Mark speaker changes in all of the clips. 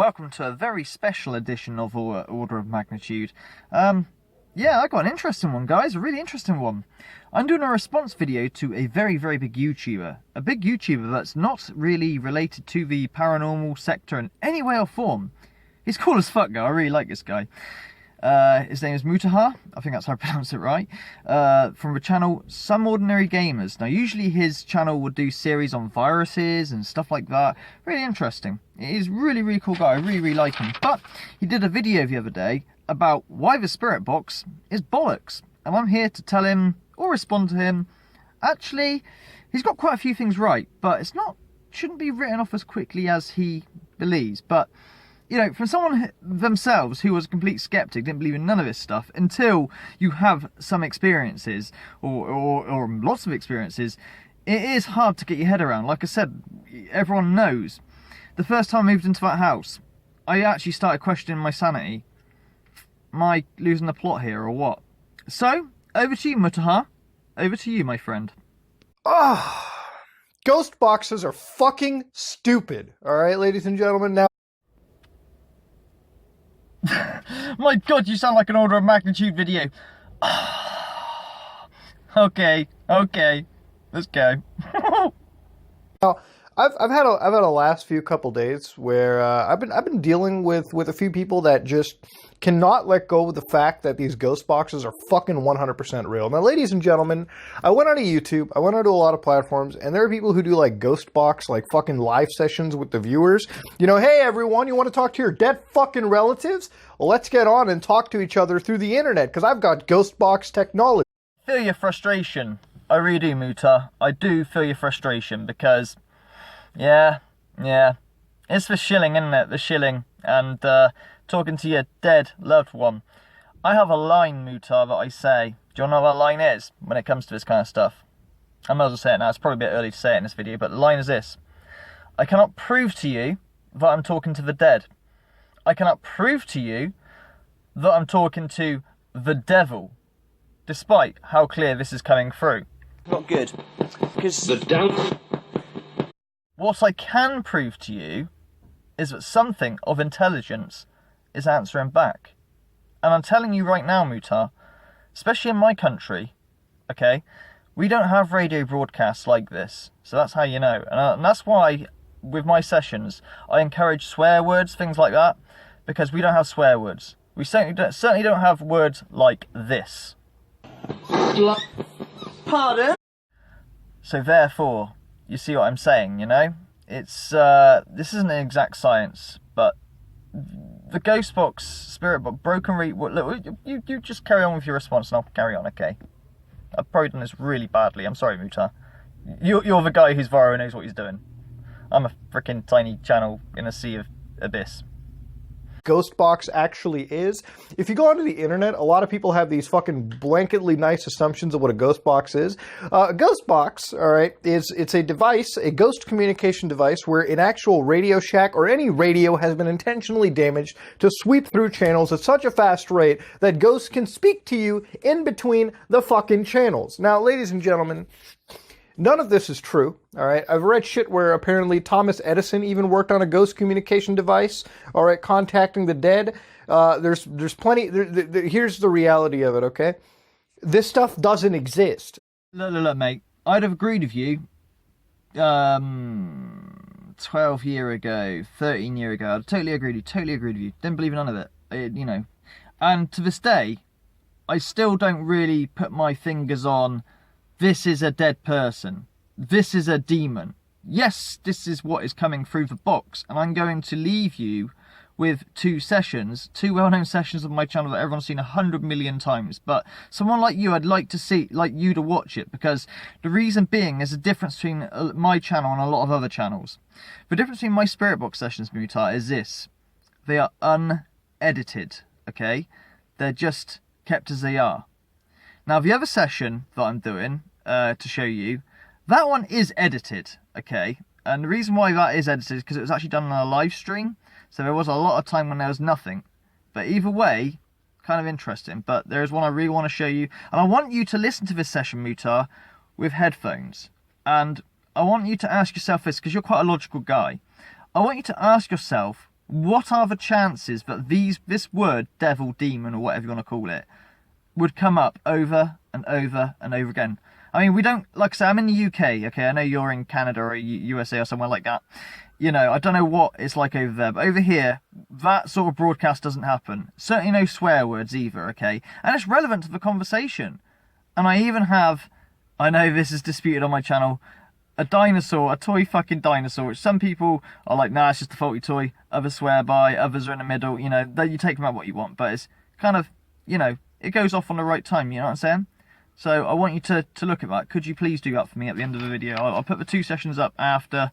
Speaker 1: welcome to a very special edition of Order of Magnitude. Yeah, I got an interesting one, guys, a really interesting one. I'm doing a response video to a very, very big YouTuber. A big YouTuber that's not really related to the paranormal sector in any way or form. He's cool as fuck, guy. I really like this guy. His name is Mutha, I think that's how I pronounce it right, from the channel SomeOrdinaryGamers. Now, usually his channel would do series on viruses and stuff like that. Really interesting. He's really, really cool guy. I really, really like him. But he did a video the other day about why the spirit box is bollocks. And I'm here to tell him, or respond to him. Actually, he's got quite a few things right, but shouldn't be written off as quickly as he believes. But you know, from someone themselves who was a complete skeptic, didn't believe in none of this stuff, until you have some experiences, or lots of experiences, it is hard to get your head around. Like I said, everyone knows. The first time I moved into that house, I actually started questioning my sanity. Am I losing the plot here, or what? So, over to you, Mutha. Over to you, my friend.
Speaker 2: Ghost boxes are fucking stupid. Alright, ladies and gentlemen, now...
Speaker 1: My god, you sound like an Order of Magnitude video. Okay, let's go.
Speaker 2: Now, I've had a last few couple days where I've been dealing with a few people that just cannot let go of the fact that these ghost boxes are fucking 100% real. Now, ladies and gentlemen, I went onto YouTube, I went onto a lot of platforms, and there are people who do like ghost box, like fucking live sessions with the viewers. You know, hey everyone, you want to talk to your dead fucking relatives? Well, let's get on and talk to each other through the internet, because I've got ghost box technology.
Speaker 1: Feel your frustration. I really do, Mutha. I do feel your frustration, because yeah, it's the shilling, isn't it? The shilling, and talking to your dead loved one. I have a line, Mutha, that I say. Do you know what that line is when it comes to this kind of stuff? I might as well say it now. It's probably a bit early to say it in this video, but the line is this. I cannot prove to you that I'm talking to the dead. I cannot prove to you that I'm talking to the devil, despite how clear this is coming through.
Speaker 3: Not good, because the devil...
Speaker 1: What I can prove to you is that something of intelligence is answering back. And I'm telling you right now, Mutha, especially in my country, okay, we don't have radio broadcasts like this. So that's how you know. And that's why, with my sessions, I encourage swear words, things like that, because we don't have swear words. We certainly don't have words like this.
Speaker 3: Pardon?
Speaker 1: So therefore, you see what I'm saying, you know? It's, this isn't an exact science, but the ghost box, spirit box, broken look, you just carry on with your response and I'll carry on, okay? I've probably done this really badly, I'm sorry, Mutha. You're the guy who's viral and knows what he's doing. I'm a freaking tiny channel in a sea of abyss.
Speaker 2: Ghost box actually is. If you go onto the internet, a lot of people have these fucking blanketly nice assumptions of what a ghost box is. A ghost box, all right, it's a device, a ghost communication device where an actual Radio Shack or any radio has been intentionally damaged to sweep through channels at such a fast rate that ghosts can speak to you in between the fucking channels. Now, ladies and gentlemen, none of this is true, all right? I've read shit where apparently Thomas Edison even worked on a ghost communication device, all right, contacting the dead. There's plenty, here's the reality of it, okay? This stuff doesn't exist.
Speaker 1: Look, mate, I'd have agreed with you 12 years ago, 13 years ago. I'd totally agreed with you, Didn't believe in none of it, you know. And to this day, I still don't really put my fingers on this is a dead person. This is a demon. Yes, this is what is coming through the box. And I'm going to leave you with two well-known sessions of my channel that everyone's seen 100 million times. But someone like you, I'd like you to watch it, because the reason being is a difference between my channel and a lot of other channels. The difference between my spirit box sessions, Mutha, is this. They are unedited, okay? They're just kept as they are. Now, the other session that I'm doing to show you, that one is edited, okay? And the reason why that is edited is because it was actually done on a live stream, so there was a lot of time when there was nothing. But either way, kind of interesting. But there is one I really want to show you, and I want you to listen to this session, Mutha, with headphones. And I want you to ask yourself this, because you're quite a logical guy. I want you to ask yourself, what are the chances that this word, devil, demon, or whatever you want to call it, would come up over and over and over again? I mean, we don't, like I say, I'm in the UK, okay? I know you're in Canada or USA or somewhere like that. You know, I don't know what it's like over there, but over here, that sort of broadcast doesn't happen. Certainly no swear words either, okay? And it's relevant to the conversation. And I even have, I know this is disputed on my channel, a dinosaur, a toy fucking dinosaur, which some people are like, nah, it's just a faulty toy. Others swear by, others are in the middle, you know, you take them out what you want. But it's kind of, you know, it goes off on the right time, you know what I'm saying? So I want you to look at that. Could you please do that for me at the end of the video? I'll put the 2 sessions up after,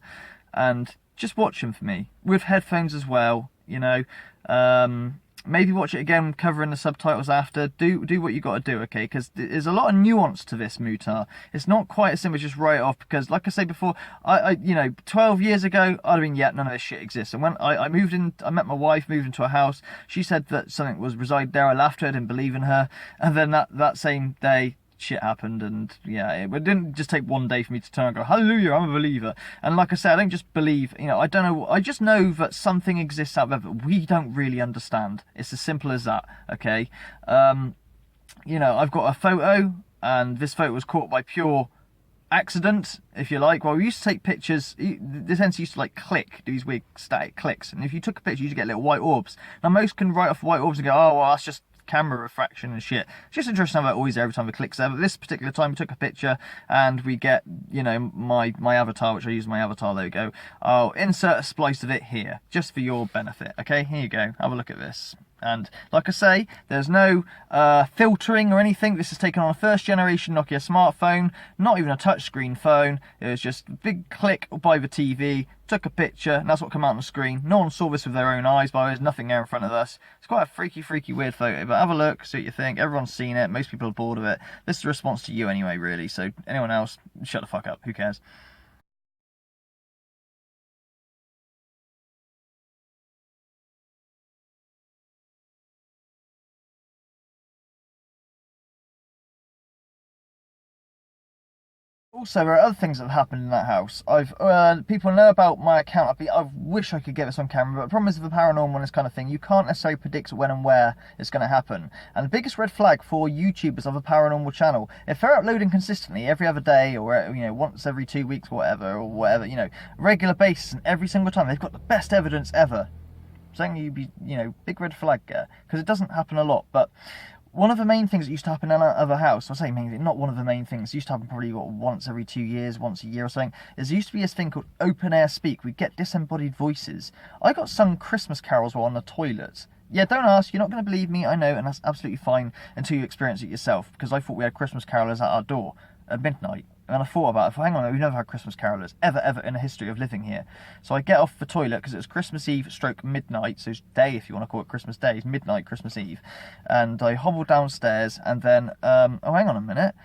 Speaker 1: and just watch them for me. With headphones as well, you know. Maybe watch it again, covering the subtitles after. Do what you got to do, okay? Because there's a lot of nuance to this, Mutha. It's not quite as simple as just write it off. Because, like I said before, you know, 12 years ago, I'd have been, yeah, none of this shit exists. And when I moved in, I met my wife, moved into a house. She said that something was resided there. I laughed at her, didn't believe in her. And then that same day, shit happened, and yeah, it didn't just take one day for me to turn and go, hallelujah, I'm a believer. And like I said, I don't just believe, you know, I don't know, I just know that something exists out there that we don't really understand. It's as simple as that, okay? You know, I've got a photo, and this photo was caught by pure accident, if you like. Well, we used to take pictures, the sensor used to like click, do these weird static clicks, and if you took a picture, you used to get little white orbs. Now most can write off white orbs and go, oh well, that's just camera refraction and shit. It's just interesting how that always every time it clicks there. But this particular time we took a picture and we get, you know, my avatar, which I use my avatar logo. I'll insert a splice of it here, just for your benefit. Okay, here you go. Have a look at this. And like I say, there's no filtering or anything. This is taken on a first generation Nokia smartphone, not even a touchscreen phone. It was just a big click by the TV, took a picture, and that's what came out on the screen. No one saw this with their own eyes, but there's nothing there in front of us. It's quite a freaky weird photo, but have a look, see what you think. Everyone's seen it, most people are bored of it. This is a response to you anyway, really, so anyone else, shut the fuck up, who cares? Also, there are other things that have happened in that house. People know about my account. I wish I could get this on camera, but the problem is with the paranormal and this kind of thing, you can't necessarily predict when and where it's going to happen. And the biggest red flag for YouTubers of a paranormal channel, if they're uploading consistently every other day, or you know, once every 2 weeks, or whatever, you know, regular basis, and every single time they've got the best evidence ever, saying you'd be, you know, big red flag there, because it doesn't happen a lot. But one of the main things that used to happen in our other house, I say mainly, not one of the main things, it used to happen probably once every 2 years, once a year or something, is there used to be this thing called open air speak. We'd get disembodied voices. I got sung Christmas carols while on the toilet. Yeah, don't ask, you're not going to believe me, I know, and that's absolutely fine until you experience it yourself, because I thought we had Christmas carolers at our door at midnight. And I thought about it, hang on, we've never had Christmas carolers, ever in the history of living here. So I get off the toilet, because it was Christmas Eve stroke midnight, so it's day if you want to call it Christmas Day, it's midnight Christmas Eve. And I hobble downstairs, and then, oh, hang on a minute,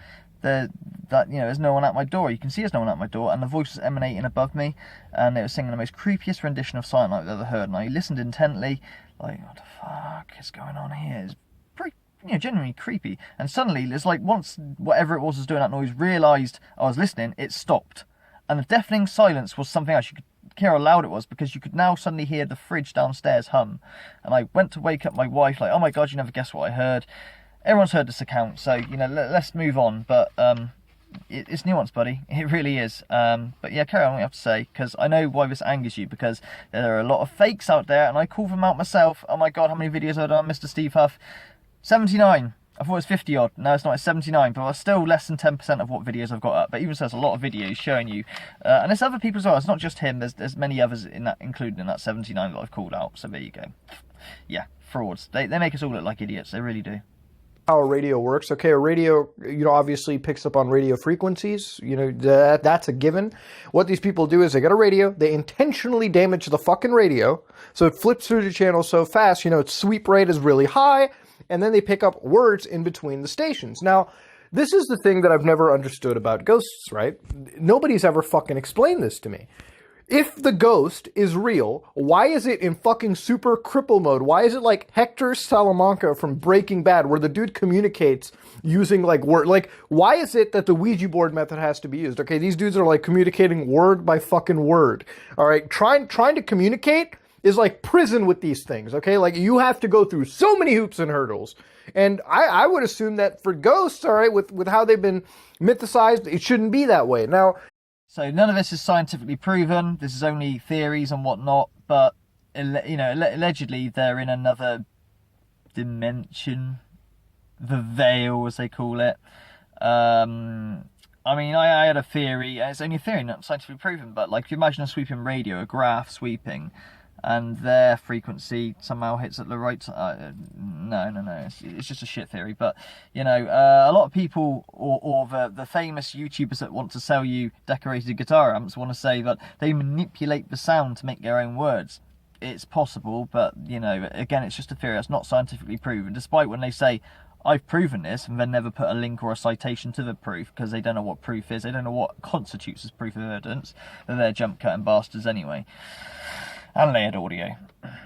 Speaker 1: you know, there's no one at my door. You can see there's no one at my door, and the voice was emanating above me, and it was singing the most creepiest rendition of Silent Night I've ever heard. And I listened intently, like, what the fuck is going on here? It's pretty, you know, genuinely creepy. And suddenly, it's like once whatever it was doing that noise realised I was listening, it stopped. And the deafening silence was something else. You could hear how loud it was, because you could now suddenly hear the fridge downstairs hum. And I went to wake up my wife, like, oh my god, you never guess what I heard. Everyone's heard this account, so, you know, let's move on. But it's nuance, buddy. It really is. But yeah, carry on what you have to say, because I know why this angers you, because there are a lot of fakes out there, and I call them out myself. Oh my god, how many videos have I done, Mr. Steve Huff? 79. I thought it was 50 odd. No, it's not, it's 79, but it's still less than 10% of what videos I've got up. But even so, there's a lot of videos showing you. And there's other people as well. It's not just him. There's many others in that, included in that 79 that I've called out. So there you go. Yeah, frauds. They make us all look like idiots. They really do.
Speaker 2: How a radio works. Okay, a radio, you know, obviously picks up on radio frequencies. You know, that's a given. What these people do is they get a radio, they intentionally damage the fucking radio, so it flips through the channel so fast, you know, its sweep rate is really high, and then they pick up words in between the stations. Now, this is the thing that I've never understood about ghosts, right? Nobody's ever fucking explained this to me. If the ghost is real, why is it in fucking super cripple mode? Why is it like Hector Salamanca from Breaking Bad, where the dude communicates using like word? Like, why is it that the Ouija board method has to be used? Okay, these dudes are like communicating word by fucking word. All right, trying to communicate is like prison with these things, okay? Like, you have to go through so many hoops and hurdles. And I would assume that for ghosts, all right, with how they've been mythicized, it shouldn't be that way. Now,
Speaker 1: so none of this is scientifically proven. This is only theories and whatnot. But, you know, allegedly they're in another dimension. The veil, as they call it. I mean, I had a theory. It's only a theory, not scientifically proven. But, like, if you imagine a sweeping radio, a graph sweeping, and their frequency somehow hits at the right no, it's just a shit theory. But, you know, a lot of people, or the famous YouTubers that want to sell you decorated guitar amps, want to say that they manipulate the sound to make their own words. It's possible, but, you know, again, it's just a theory. It's not scientifically proven, despite when they say, I've proven this, and then never put a link or a citation to the proof, because they don't know what proof is. They don't know what constitutes as proof of evidence. They're jump cutting bastards anyway. And layered audio.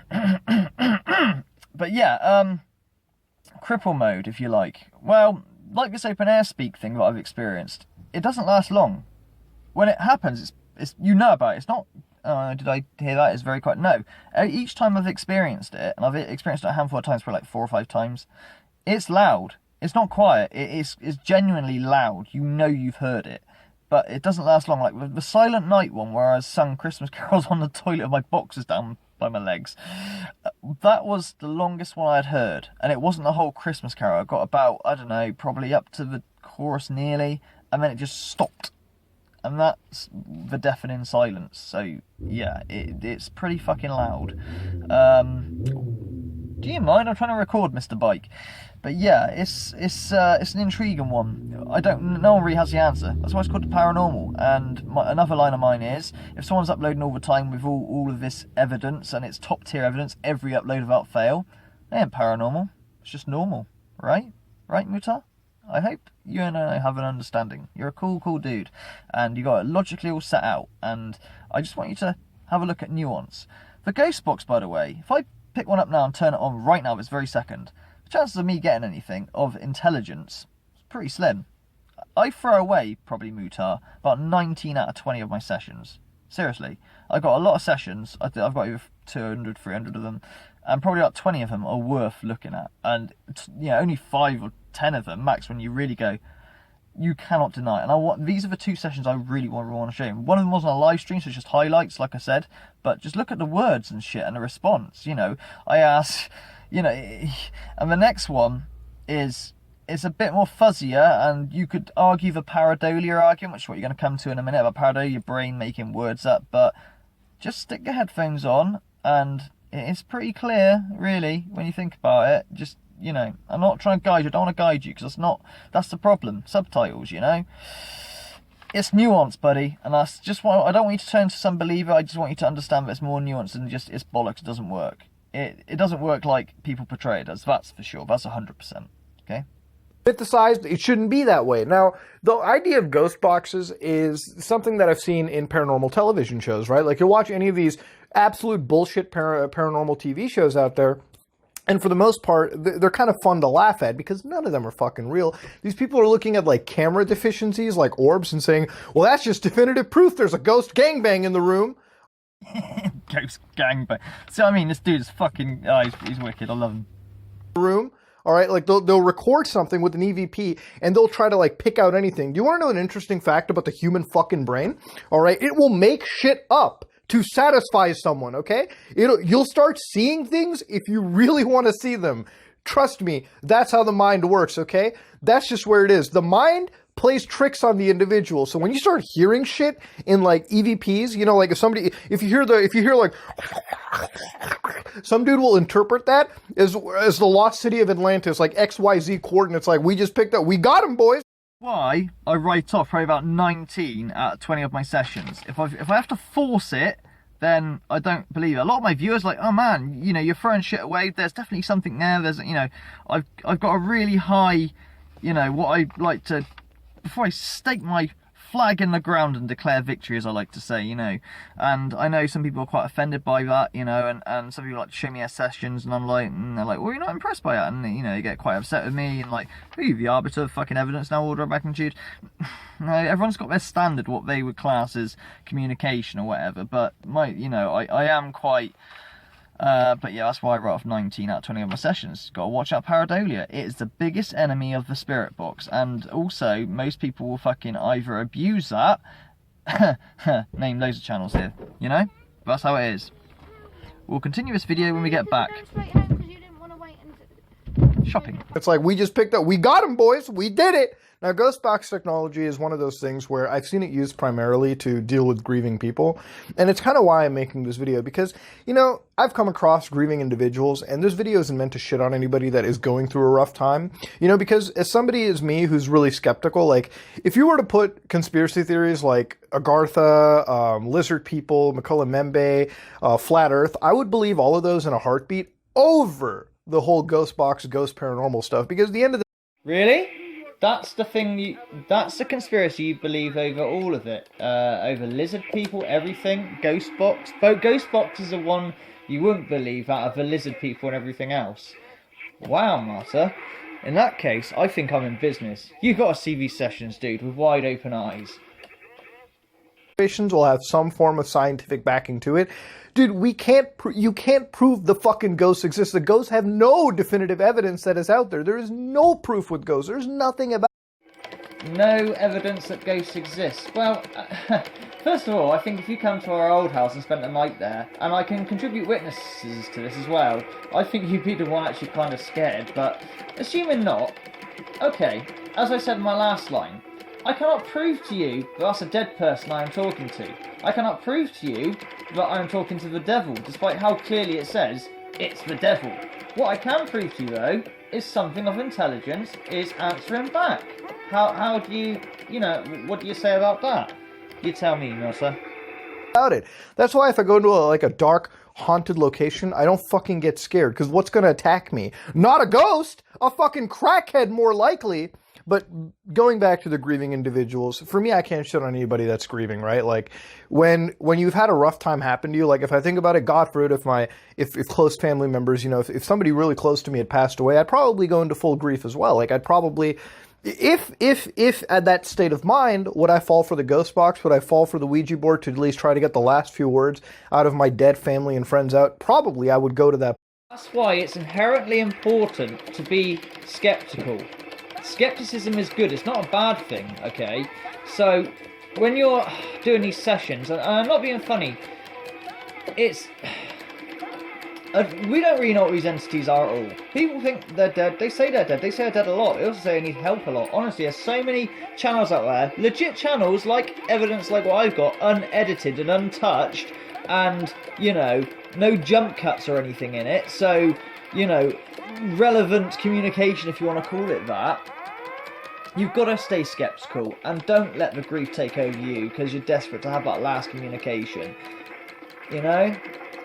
Speaker 1: But yeah, cripple mode, if you like. Well, like this open air speak thing that I've experienced, it doesn't last long. When it happens, it's you know about it. It's not, did I hear that? It's very quiet. No. Each time I've experienced it, and I've experienced it a handful of times, probably like 4 or 5 times, it's loud. It's not quiet. It's genuinely loud. You know you've heard it. But it doesn't last long. Like the Silent Night one, where I sung Christmas carols on the toilet with my boxers down by my legs. That was the longest one I'd heard. And it wasn't the whole Christmas carol. I got about, I don't know, probably up to the chorus nearly. And then it just stopped. And that's the deafening silence. So, yeah, it's pretty fucking loud. Do you mind? I'm trying to record, Mr. Bike. But yeah, it's an intriguing one. No one really has the answer. That's why it's called the Paranormal. And another line of mine is, if someone's uploading all the time with all of this evidence, and it's top tier evidence, every upload without fail, they ain't paranormal. It's just normal, right? Right, Mutha? I hope you and I have an understanding. You're a cool dude, and you got it logically all set out. And I just want you to have a look at nuance. The ghost box, by the way, if I pick one up now and turn it on right now this very second, the chances of me getting anything of intelligence is pretty slim. I throw away, probably Mutha, about 19 out of 20 of my sessions. Seriously. I've got a lot of sessions. I've got over 200, 300 of them. And probably about 20 of them are worth looking at. And, you know, only 5 or 10 of them, max, when you really go, you cannot deny it. And these are the 2 sessions I really want to show you. One of them wasn't a live stream, so it's just highlights, like I said. But just look at the words and shit and the response. You know, I asked, you know, and the next one is a bit more fuzzier, and you could argue the pareidolia argument, which is what you're going to come to in a minute, about pareidolia, your brain making words up. But just stick your headphones on, and it's pretty clear, really, when you think about it. Just, you know, I'm not trying to guide you. I don't want to guide you, because that's the problem. Subtitles, you know. It's nuance, buddy, and I don't want you to turn to some believer. I just want you to understand that it's more nuanced than just it's bollocks. It doesn't work. It doesn't work like people portray it as. That's for sure. That's 100%. Okay.
Speaker 2: Mythicized, it shouldn't be that way. Now, the idea of ghost boxes is something that I've seen in paranormal television shows, right? Like, you'll watch any of these absolute bullshit paranormal TV shows out there, and for the most part, they're kind of fun to laugh at because none of them are fucking real. These people are looking at, like, camera deficiencies, like orbs, and saying, well, that's just definitive proof there's a ghost gangbang in the room.
Speaker 1: Ghost gangbang. So, I mean, this dude is fucking... he's wicked. I love him.
Speaker 2: Room. All right, like they'll record something with an EVP and they'll try to like pick out anything. Do you want to know an interesting fact about the human fucking brain? All right, it will make shit up to satisfy someone, okay? You'll start seeing things if you really want to see them. Trust me, that's how the mind works, okay? That's just where it is. The mind plays tricks on the individual. So when you start hearing shit in like EVPs, you know, like if you hear like some dude will interpret that as the lost city of Atlantis, like XYZ coordinates, like we just picked up, we got him, boys.
Speaker 1: Why I write off probably about 19 out of 20 of my sessions. If I have to force it, then I don't believe it. A lot of my viewers are like, oh man, you know, you're throwing shit away. There's definitely something there. There's, you know, I've got a really high, you know, what I like to, before I stake my flag in the ground and declare victory, as I like to say, you know. And I know some people are quite offended by that, you know, and some people like to show me their sessions, and I'm like, and they're like, well, you're not impressed by that, and, you know, they get quite upset with me, and like, are you the arbiter of fucking evidence now, order of magnitude? No, everyone's got their standard, what they would class as communication or whatever, but you know, I am quite But yeah, that's why I wrote off 19 out of 20 of my sessions. Gotta watch out pareidolia. It is the biggest enemy of the spirit box. And also, most people will fucking either abuse that... Name loads of channels here, you know? But that's how it is. We'll continue this video when we get back. Shopping.
Speaker 2: It's like, we just picked up, we got him, boys, we did it. Now, ghost box technology is one of those things where I've seen it used primarily to deal with grieving people. And it's kind of why I'm making this video, because, you know, I've come across grieving individuals, and this video isn't meant to shit on anybody that is going through a rough time. You know, because as somebody as me who's really skeptical, like, if you were to put conspiracy theories like Agartha, lizard people, Makola Membe, flat earth, I would believe all of those in a heartbeat over the whole ghost box, ghost paranormal stuff, because at the end of the...
Speaker 1: Really? That's the thing that's the conspiracy you believe over all of it. Over lizard people, everything, ghost box. But ghost box is the one you wouldn't believe out of the lizard people and everything else. Wow, Mutha. In that case, I think I'm in business. You've got to see these sessions, dude, with wide open eyes.
Speaker 2: Will have some form of scientific backing to it. Dude, you can't prove the fucking ghosts exist. The ghosts have no definitive evidence that is out there. There is no proof with ghosts. There's nothing about...
Speaker 1: No evidence that ghosts exist. Well, first of all, I think if you come to our old house and spend the night there, and I can contribute witnesses to this as well, I think you'd be the one actually kind of scared, but assuming not, okay, as I said in my last line, I cannot prove to you that that's a dead person I am talking to. I cannot prove to you that I am talking to the devil, despite how clearly it says, it's the devil. What I can prove to you, though, is something of intelligence is answering back. How do you know, what do you say about that? You tell me, Mutha.
Speaker 2: About it. That's why if I go into a dark, haunted location, I don't fucking get scared, because what's going to attack me? Not a ghost! A fucking crackhead, more likely! But going back to the grieving individuals, for me, I can't shit on anybody that's grieving, right? Like, when you've had a rough time happen to you, like, if I think about it, God forbid, if close family members, you know, if somebody really close to me had passed away, I'd probably go into full grief as well. Like, I'd probably, if at that state of mind, would I fall for the ghost box? Would I fall for the Ouija board to at least try to get the last few words out of my dead family and friends out? Probably I would go to that.
Speaker 1: That's why it's inherently important to be skeptical. Skepticism is good, it's not a bad thing, okay? So, when you're doing these sessions, and I'm not being funny, it's... we don't really know what these entities are at all. People think they're dead, they say they're dead, they say they're dead a lot, they also say they need help a lot. Honestly, there's so many channels out there, legit channels, like evidence like what I've got, unedited and untouched, and, you know, no jump cuts or anything in it, so, you know, relevant communication, if you want to call it that. You've got to stay skeptical and don't let the grief take over you because you're desperate to have that last communication, you know?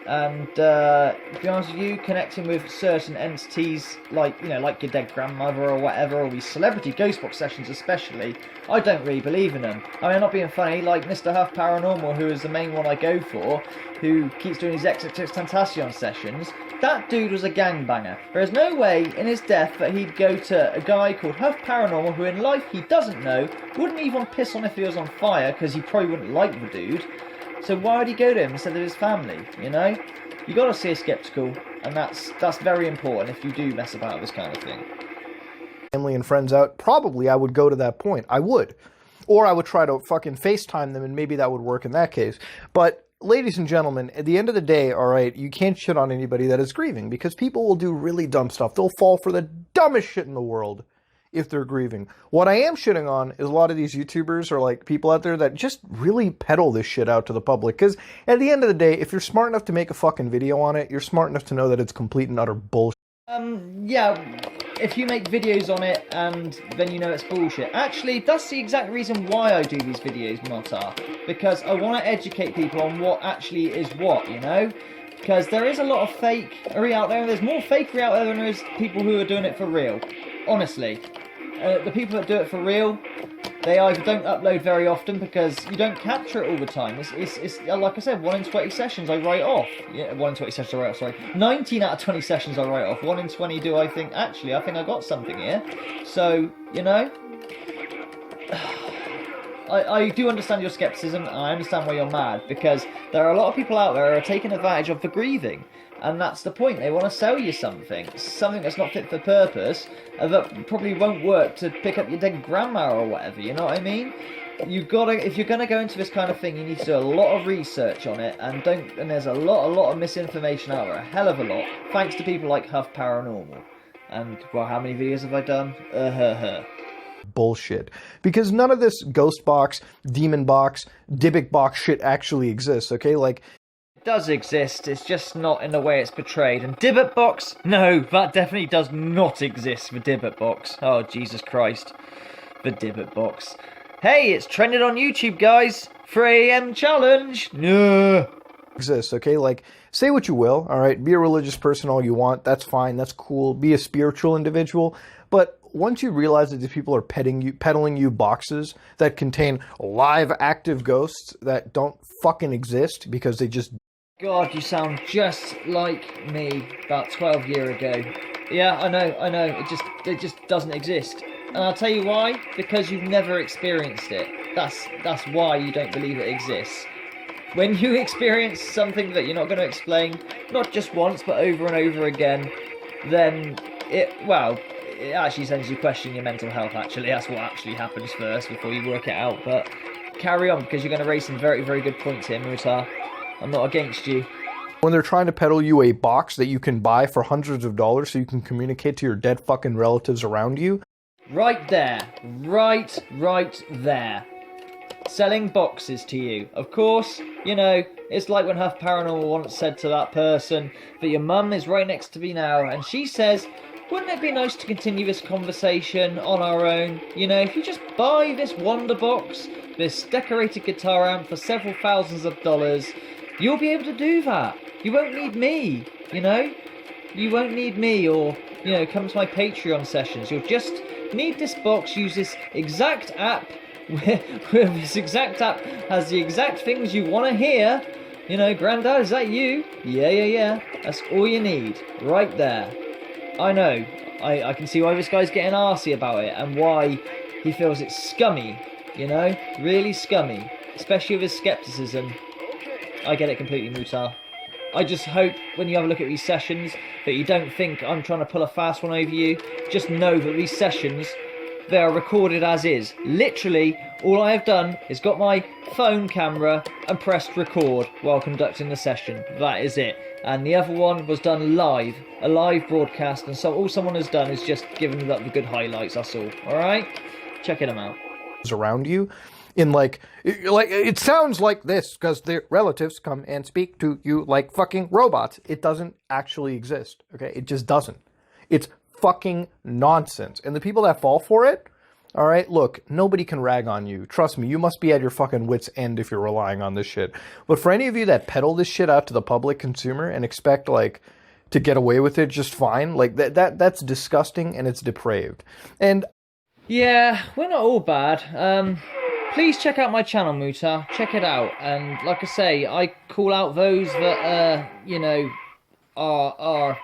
Speaker 1: And to be honest with you, connecting with certain entities like, you know, like your dead grandmother or whatever, or these celebrity ghostbox sessions especially, I don't really believe in them. I mean, I'm not being funny, like Mr. Huff Paranormal, who is the main one I go for, who keeps doing his Tentacion sessions, that dude was a gangbanger. There is no way in his death that he'd go to a guy called Huff Paranormal, who in life he doesn't know, wouldn't even piss on if he was on fire, because he probably wouldn't like the dude. So why would he go to him instead of his family, you know? You got to stay skeptical, and that's very important if you do mess about with this kind of thing.
Speaker 2: Family and friends out, probably I would go to that point. I would. Or I would try to fucking FaceTime them, and maybe that would work in that case. But, ladies and gentlemen, at the end of the day, alright, you can't shit on anybody that is grieving, because people will do really dumb stuff. They'll fall for the dumbest shit in the world if they're grieving. What I am shitting on is a lot of these YouTubers or like people out there that just really peddle this shit out to the public. Because at the end of the day, if you're smart enough to make a fucking video on it, you're smart enough to know that it's complete and utter bullshit.
Speaker 1: Yeah, if you make videos on it and then you know it's bullshit. Actually, that's the exact reason why I do these videos, Mutha. Because I want to educate people on what actually is what, you know? Because there is a lot of fakery out there, and there's more fakery out there than there is people who are doing it for real. Honestly. The people that do it for real, they either don't upload very often because you don't capture it all the time. It's like I said, 1 in 20 sessions I write off. Yeah, 1 in 20 sessions I write off, sorry. 19 out of 20 sessions I write off. 1 in 20 do I think, actually, I think I got something here. So, you know, I do understand your skepticism, and I understand why you're mad, because there are a lot of people out there who are taking advantage of the grieving. And that's the point. They want to sell you something that's not fit for purpose, that probably won't work to pick up your dead grandma or whatever, you know what I mean? If you're gonna go into this kind of thing, you need to do a lot of research on it, and there's a lot of misinformation out there, a hell of a lot, thanks to people like Paranormal. And, well, how many videos have I done?
Speaker 2: Bullshit. Because none of this ghost box, demon box, Dybbuk box shit actually exists, okay? Like,
Speaker 1: it does exist, it's just not in the way it's portrayed. And Dybbuk box? No, that definitely does not exist for Dybbuk box. Oh, Jesus Christ. The Dybbuk box. Hey, it's trended on YouTube, guys. 3 AM challenge. No.
Speaker 2: Exists, okay? Like, say what you will, all right? Be a religious person all you want. That's fine. That's cool. Be a spiritual individual. But once you realize that these people are peddling you boxes that contain live active ghosts that don't fucking exist because they just...
Speaker 1: God, you sound just like me about 12 years ago. Yeah, I know. It just doesn't exist. And I'll tell you why. Because you've never experienced it. That's why you don't believe it exists. When you experience something that you're not going to explain, not just once, but over and over again, then it actually sends you questioning your mental health, actually. That's what actually happens first before you work it out. But carry on, because you're going to raise some very, very good points here, Mutha. I'm not against you.
Speaker 2: When they're trying to peddle you a box that you can buy for hundreds of dollars so you can communicate to your dead fucking relatives around you.
Speaker 1: Right there. Right there. Selling boxes to you. Of course, you know, it's like when Paranormal once said to that person that your mum is right next to me now, and she says, wouldn't it be nice to continue this conversation on our own? You know, if you just buy this wonder box, this decorated guitar amp for several thousands of dollars, you'll be able to do that. You won't need me, you know? You won't need me, or, you know, come to my Patreon sessions. You'll just need this box, use this exact app, where this exact app has the exact things you want to hear. You know, Grandad, is that you? Yeah. That's all you need. Right there. I know. I can see why this guy's getting arsey about it, and why he feels it's scummy. You know? Really scummy. Especially with his skepticism. I get it completely, Mutha. I just hope when you have a look at these sessions that you don't think I'm trying to pull a fast one over you. Just know that these sessions, they are recorded as is. Literally, all I have done is got my phone camera and pressed record while conducting the session. That is it. And the other one was done live, a live broadcast, and so all someone has done is just given up the good highlights, that's all. Alright? Checking them out.
Speaker 2: Around you. In like it sounds like this because their relatives come and speak to you like fucking robots. It doesn't actually exist, okay? It just doesn't. It's fucking nonsense. And the people that fall for it, all right, look, nobody can rag on you. Trust me, you must be at your fucking wit's end if you're relying on this shit. But for any of you that peddle this shit out to the public consumer and expect like to get away with it just fine, like that's disgusting and it's depraved. And
Speaker 1: yeah, we're not all bad. Please check out my channel, Mutha. Check it out. And like I say, I call out those that, you know, are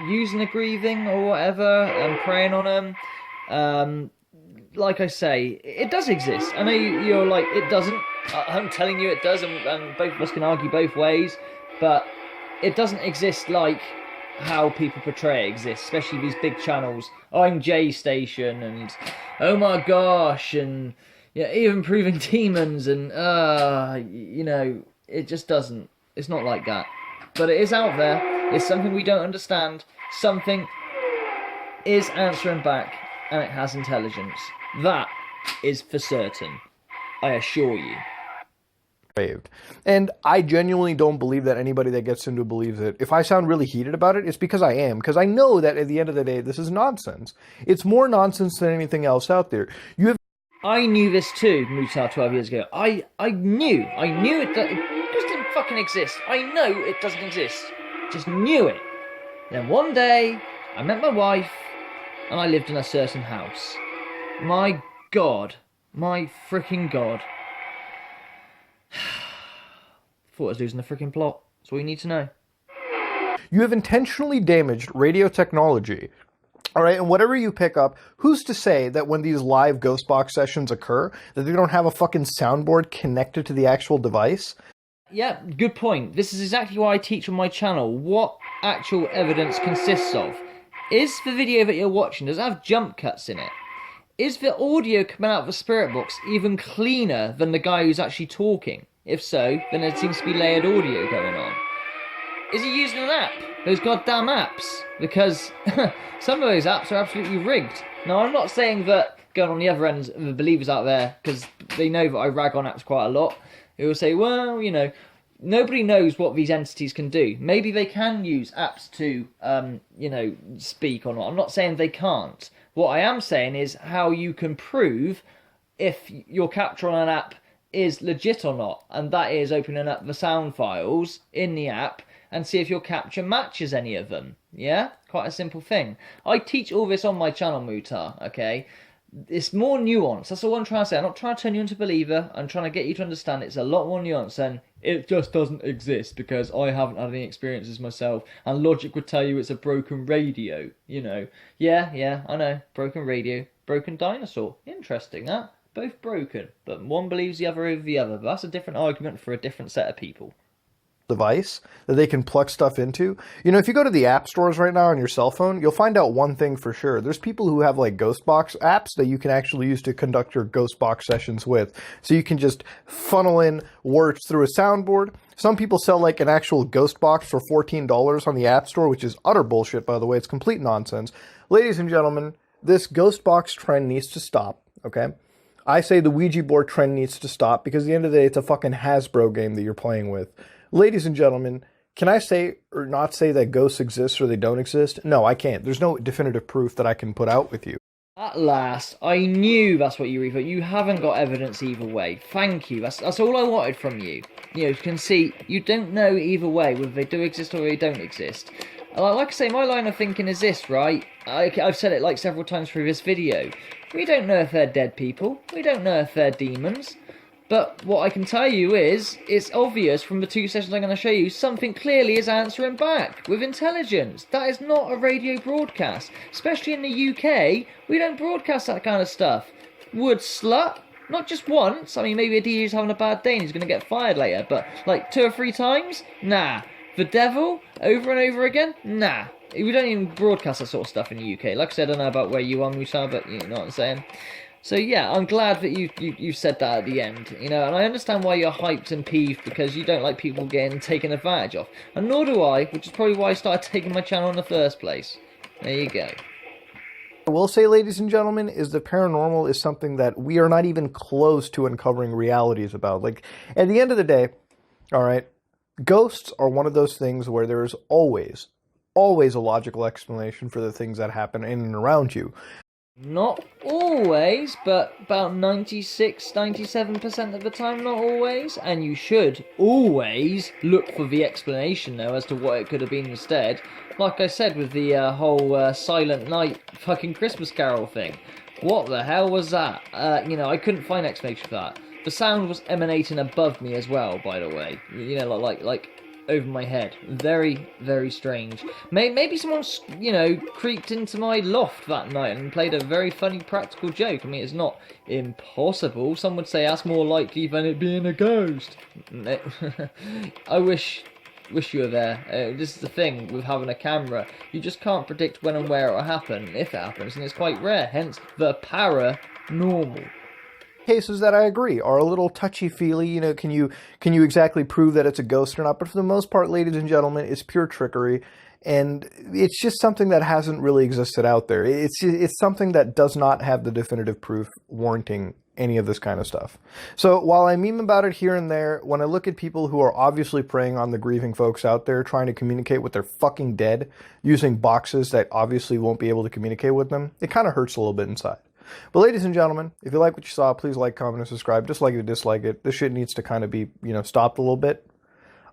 Speaker 1: using the grieving or whatever and preying on them. Like I say, it does exist. I know you're like, it doesn't. I'm telling you it does, and both of us can argue both ways. But it doesn't exist like how people portray it exists, especially these big channels. I'm J Station, and oh my gosh, and... yeah, even proving demons, and, you know, it just doesn't. It's not like that. But it is out there. It's something we don't understand. Something is answering back, and it has intelligence. That is for certain. I assure you.
Speaker 2: And I genuinely don't believe that anybody that gets into believes it. If I sound really heated about it, it's because I am. Because I know that at the end of the day, this is nonsense. It's more nonsense than anything else out there.
Speaker 1: I knew this too, Mutha, 12 years ago. I knew it just didn't fucking exist. I know it doesn't exist. Just knew it. Then one day, I met my wife, and I lived in a certain house. My God. My freaking God. Thought I was losing the freaking plot. That's all you need to know.
Speaker 2: You have intentionally damaged radio technology. All right, and whatever you pick up, who's to say that when these live ghost box sessions occur, that they don't have a fucking soundboard connected to the actual device?
Speaker 1: Yeah, good point. This is exactly what I teach on my channel. What actual evidence consists of. Is the video that you're watching, does it have jump cuts in it? Is the audio coming out of the spirit box even cleaner than the guy who's actually talking? If so, then there seems to be layered audio going on. Is he using an app? Those goddamn apps? Because some of those apps are absolutely rigged. Now, I'm not saying that, going on the other end, the believers out there, because they know that I rag on apps quite a lot, who will say, well, you know, nobody knows what these entities can do. Maybe they can use apps to, you know, speak or not. I'm not saying they can't. What I am saying is how you can prove if your capture on an app is legit or not. And that is opening up the sound files in the app and see if your capture matches any of them. Yeah? Quite a simple thing. I teach all this on my channel, Mutha, okay? It's more nuanced. That's all I'm trying to say. I'm not trying to turn you into a believer. I'm trying to get you to understand it's a lot more nuanced than it just doesn't exist because I haven't had any experiences myself and logic would tell you it's a broken radio, you know. Yeah, I know. Broken radio. Broken dinosaur. Interesting, that. Both broken. But one believes the other over the other. But that's a different argument for a different set of people.
Speaker 2: Device that they can plug stuff into. You know, if you go to the app stores right now on your cell phone, you'll find out one thing for sure. There's people who have like Ghostbox apps that you can actually use to conduct your Ghostbox sessions with. So you can just funnel in words through a soundboard. Some people sell like an actual Ghostbox for $14 on the app store, which is utter bullshit, by the way. It's complete nonsense. Ladies and gentlemen, this Ghostbox trend needs to stop, okay? I say the Ouija board trend needs to stop because at the end of the day, it's a fucking Hasbro game that you're playing with. Ladies and gentlemen, can I say or not say that ghosts exist or they don't exist? No, I can't. There's no definitive proof that I can put out with you.
Speaker 1: At last, I knew that's what you read, but you haven't got evidence either way. Thank you. That's all I wanted from you. You know, you can see you don't know either way whether they do exist or they don't exist. Like I say, my line of thinking is this, right? I've said it like several times through this video. We don't know if they're dead people. We don't know if they're demons. But what I can tell you is, it's obvious from the two sessions I'm going to show you, something clearly is answering back with intelligence. That is not a radio broadcast. Especially in the UK, we don't broadcast that kind of stuff. Would slut? Not just once. I mean, maybe a DJ's having a bad day and he's going to get fired later. But like 2 or 3 times? Nah. The devil? Over and over again? Nah. We don't even broadcast that sort of stuff in the UK. Like I said, I don't know about where you are, Mutha, but you know what I'm saying. So yeah, I'm glad that you said that at the end, you know, and I understand why you're hyped and peeved because you don't like people getting taken advantage of. And nor do I, which is probably why I started taking my channel in the first place. There you go.
Speaker 2: I will say, ladies and gentlemen, is the paranormal is something that we are not even close to uncovering realities about. Like, at the end of the day, all right, ghosts are one of those things where there is always a logical explanation for the things that happen in and around you.
Speaker 1: Not always, but about 96, 97% of the time, not always. And you should always look for the explanation, though, as to what it could have been instead. Like I said, with the whole Silent Night fucking Christmas Carol thing. What the hell was that? You know, I couldn't find an explanation for that. The sound was emanating above me as well, by the way. You know, like over my head. Very, very strange. Maybe someone, you know, creeped into my loft that night and played a very funny practical joke. I mean, it's not impossible. Some would say that's more likely than it being a ghost. I wish you were there. This is the thing with having a camera. You just can't predict when and where it will happen, if it happens, and it's quite rare. Hence, the paranormal.
Speaker 2: Cases that I agree are a little touchy-feely, you know, can you exactly prove that it's a ghost or not? But for the most part, ladies and gentlemen, it's pure trickery, and it's just something that hasn't really existed out there. It's something that does not have the definitive proof warranting any of this kind of stuff. So while I meme about it here and there, when I look at people who are obviously preying on the grieving folks out there, trying to communicate with their fucking dead, using boxes that obviously won't be able to communicate with them, it kind of hurts a little bit inside. But ladies and gentlemen, if you like what you saw, please like, comment, and subscribe. Dislike it or dislike it. This shit needs to kind of be, you know, stopped a little bit.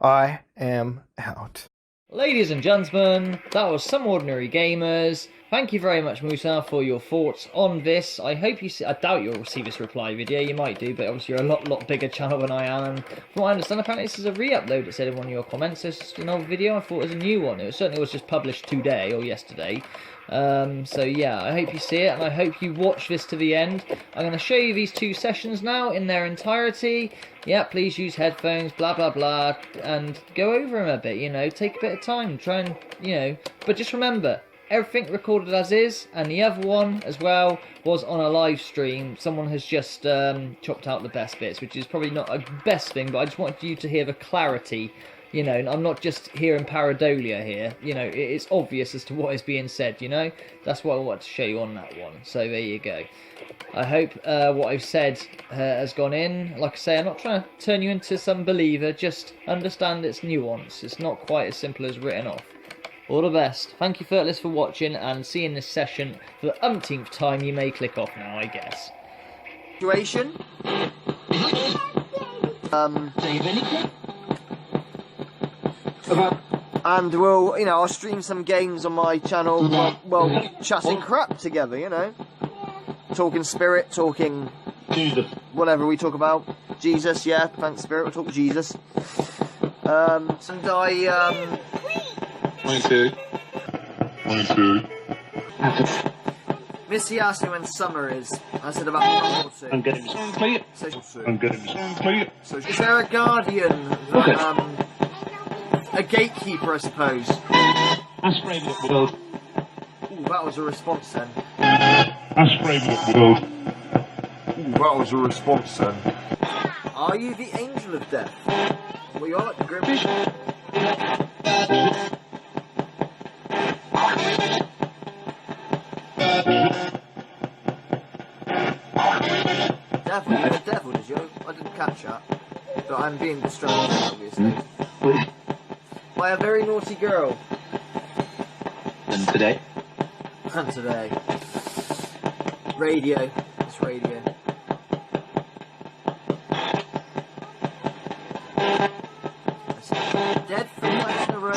Speaker 2: I am out.
Speaker 1: Ladies and gentlemen, that was Some Ordinary Gamers. Thank you very much, Mutha, for your thoughts on this. I hope you see, I doubt you'll see this reply video. You might do, but obviously you're a lot bigger channel than I am. And from what I understand, apparently this is a re-upload, it said in one of your comments. It's an old video. I thought it was a new one. It certainly was just published today or yesterday.
Speaker 4: So yeah, I hope you see it, and I hope you watch this to the end. I'm going to show you these 2 sessions now in their entirety. Yeah, please use headphones, blah blah blah, and go over them a bit, you know, take a bit of time, try and, you know, but just remember, everything recorded as is, and the other one as well was on a live stream. Someone has just chopped out the best bits, which is probably not a best thing, but I just wanted you to hear the clarity. You know, I'm not just hearing pareidolia here. You know, it's obvious as to what is being said, you know? That's what I wanted to show you on that one. So there you go. I hope what I've said has gone in. Like I say, I'm not trying to turn you into some believer. Just understand its nuance. It's not quite as simple as written off. All the best. Thank you, Fertless, for watching, and seeing this session for the umpteenth time. You may click off now, I guess.
Speaker 1: Situation. And we'll, you know, I'll stream some games on my channel while chatting crap together, you know. Talking spirit, talking
Speaker 5: Jesus.
Speaker 1: Whatever we talk about. Jesus, yeah, thanks spirit, we'll talk Jesus. And I,
Speaker 5: 22.
Speaker 1: Missy asked me when summer is. I said about a month or two.
Speaker 5: I'm getting clear.
Speaker 1: So is there a guardian that, a gatekeeper, I suppose?
Speaker 5: That's brave up world.
Speaker 1: Ooh, that was a response then.
Speaker 5: That's brave up world.
Speaker 1: Ooh, that was a response then. Are you the angel of death? Well, you are like the grim. Devil, you're a devil, did you? I didn't catch that. But I'm being distracted, obviously. By a very naughty girl.
Speaker 5: And today?
Speaker 1: And today. Radio. It's radio. Dead 3 nights in a row.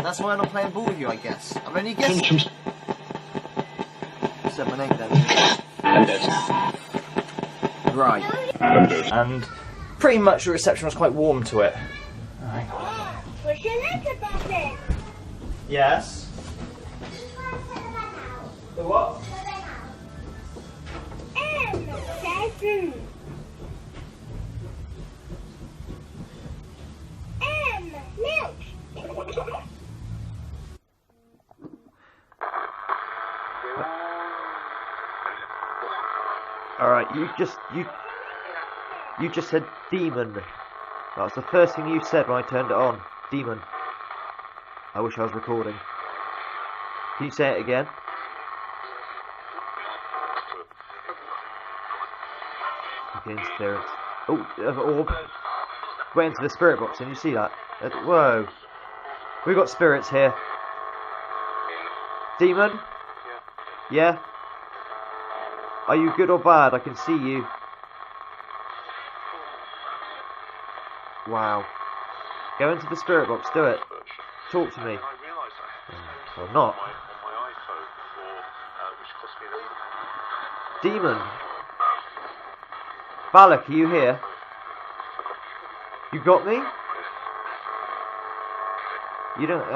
Speaker 1: That's why I'm not playing ball with you, I guess. I've only guessed. 7 8 then. Right. And pretty much the reception was quite warm to it. Oh, hang on.
Speaker 6: What's your letter, Bobby?
Speaker 1: Yes. The what?
Speaker 6: M7. M. Milk.
Speaker 1: Alright, you just said demon. That's the first thing you said when I turned it on. Demon. I wish I was recording. Can you say it again? Okay, spirits. Oh, orb. Went into the spirit box, and you see that? Whoa. We've got spirits here. Demon? Yeah? Are you good or bad? I can see you. Wow. Go into the spirit box, do it. Talk to me. Or not. Demon. Balak, are you here? You got me? You don't.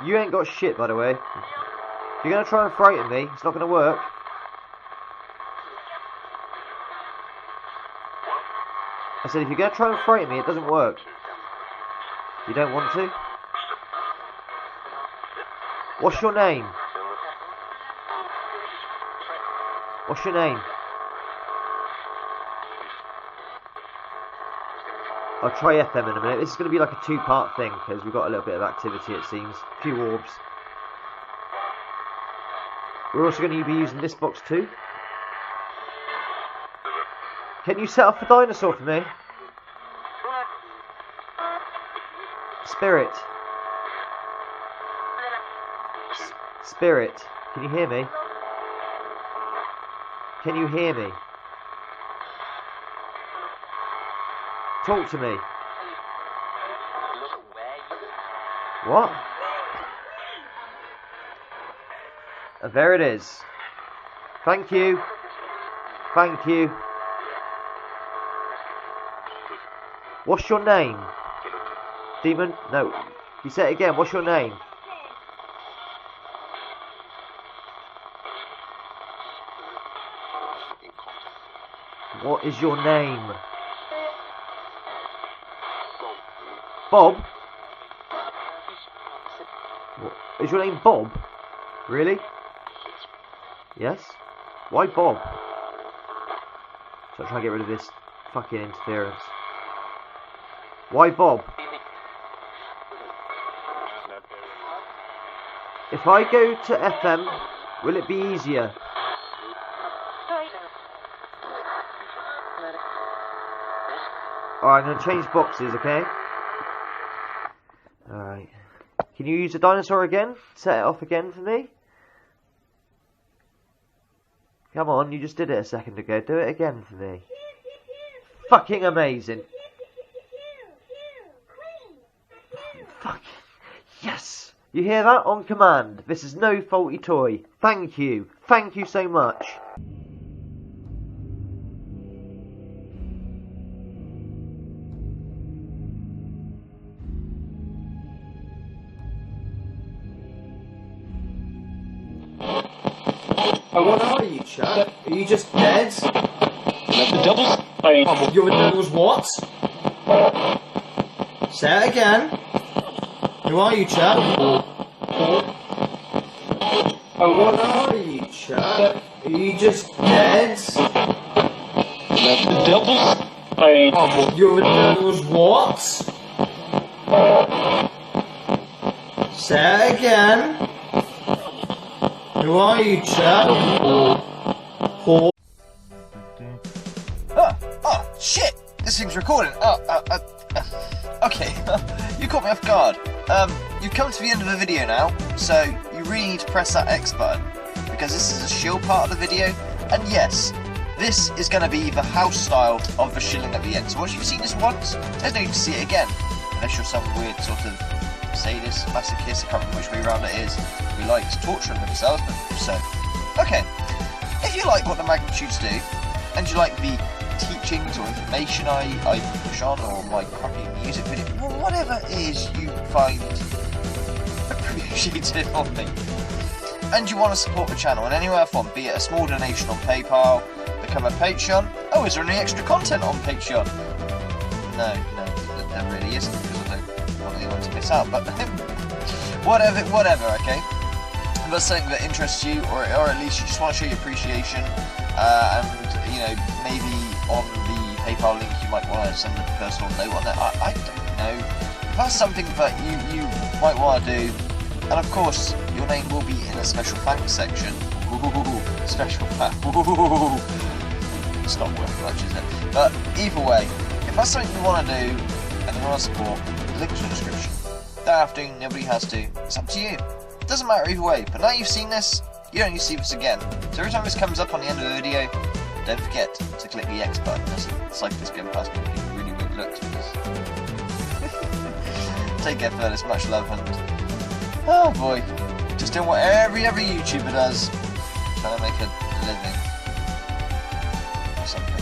Speaker 1: You ain't got shit, by the way. You're gonna try and frighten me. It's not gonna work. I said, if you're gonna try and frighten me, it doesn't work. You don't want to? What's your name? What's your name? I'll try FM in a minute. This is going to be like a 2-part thing because we've got a little bit of activity, it seems. A few orbs. We're also going to be using this box too. Can you set up a dinosaur for me? Spirit. Spirit. Can you hear me? Can you hear me? Talk to me. What? There it is. Thank you. Thank you. What's your name? Demon? No. You say it again. What's your name? What is your name? Bob? What? Is your name Bob? Really? Yes? Why Bob? So I'm trying to get rid of this fucking interference. Why Bob? If I go to FM, will it be easier? Alright, I'm going to change boxes, okay? Alright. Can you use the dinosaur again? Set it off again for me? Come on, you just did it a second ago. Do it again for me. Fucking amazing. Fuck. Yes! You hear that? On command. This is no faulty toy. Thank you. Thank you so much.
Speaker 3: Oh, what are you, chap? Are you just dead?
Speaker 5: The double.
Speaker 3: You're a devil's what? Say it again. Who are you, chap? Oh, what are you, chap? Are you just dead?
Speaker 5: The double.
Speaker 3: You're a devil's what? Say it again. Who are you, chap?
Speaker 1: Oh, shit! This thing's recording. Okay. You caught me off guard. You've come to the end of the video now, so you really need to press that X button, because this is a shield part of the video, and yes, this is going to be the house style of the shilling at the end. So once you've seen this once, there's no need to see it again, unless you're some weird sort of sadist, masochist, I can't remember which way around it is, who likes torturing themselves, but so. Okay, if you like what the magnitudes do, and you like the teachings or information I push on, or my crappy music video, or whatever it is you find appreciated on me, and you want to support the channel in any way or form, be it a small donation on PayPal, become a Patreon. Oh, is there any extra content on Patreon? No, there really isn't, because I don't want anyone to miss out, but whatever, okay? If that's something that interests you, or at least you just want to show your appreciation, and, you know, maybe on the PayPal link you might want to send a personal note on it, I don't know. If that's something that you might want to do, and of course, your name will be in a special thanks section. Special thanks. It's not worth much, is it? But either way, if that's something you want to do, and you want to support, the link's in the description. Don't have to, nobody has to. It's up to you. It doesn't matter either way, but now you've seen this, you don't need to see this again. So every time this comes up on the end of the video, don't forget to click the X button as a cyclist going past me with really weird looks. Take care, fellas, much love, and oh boy, just doing what every YouTuber does, trying to make a living or something.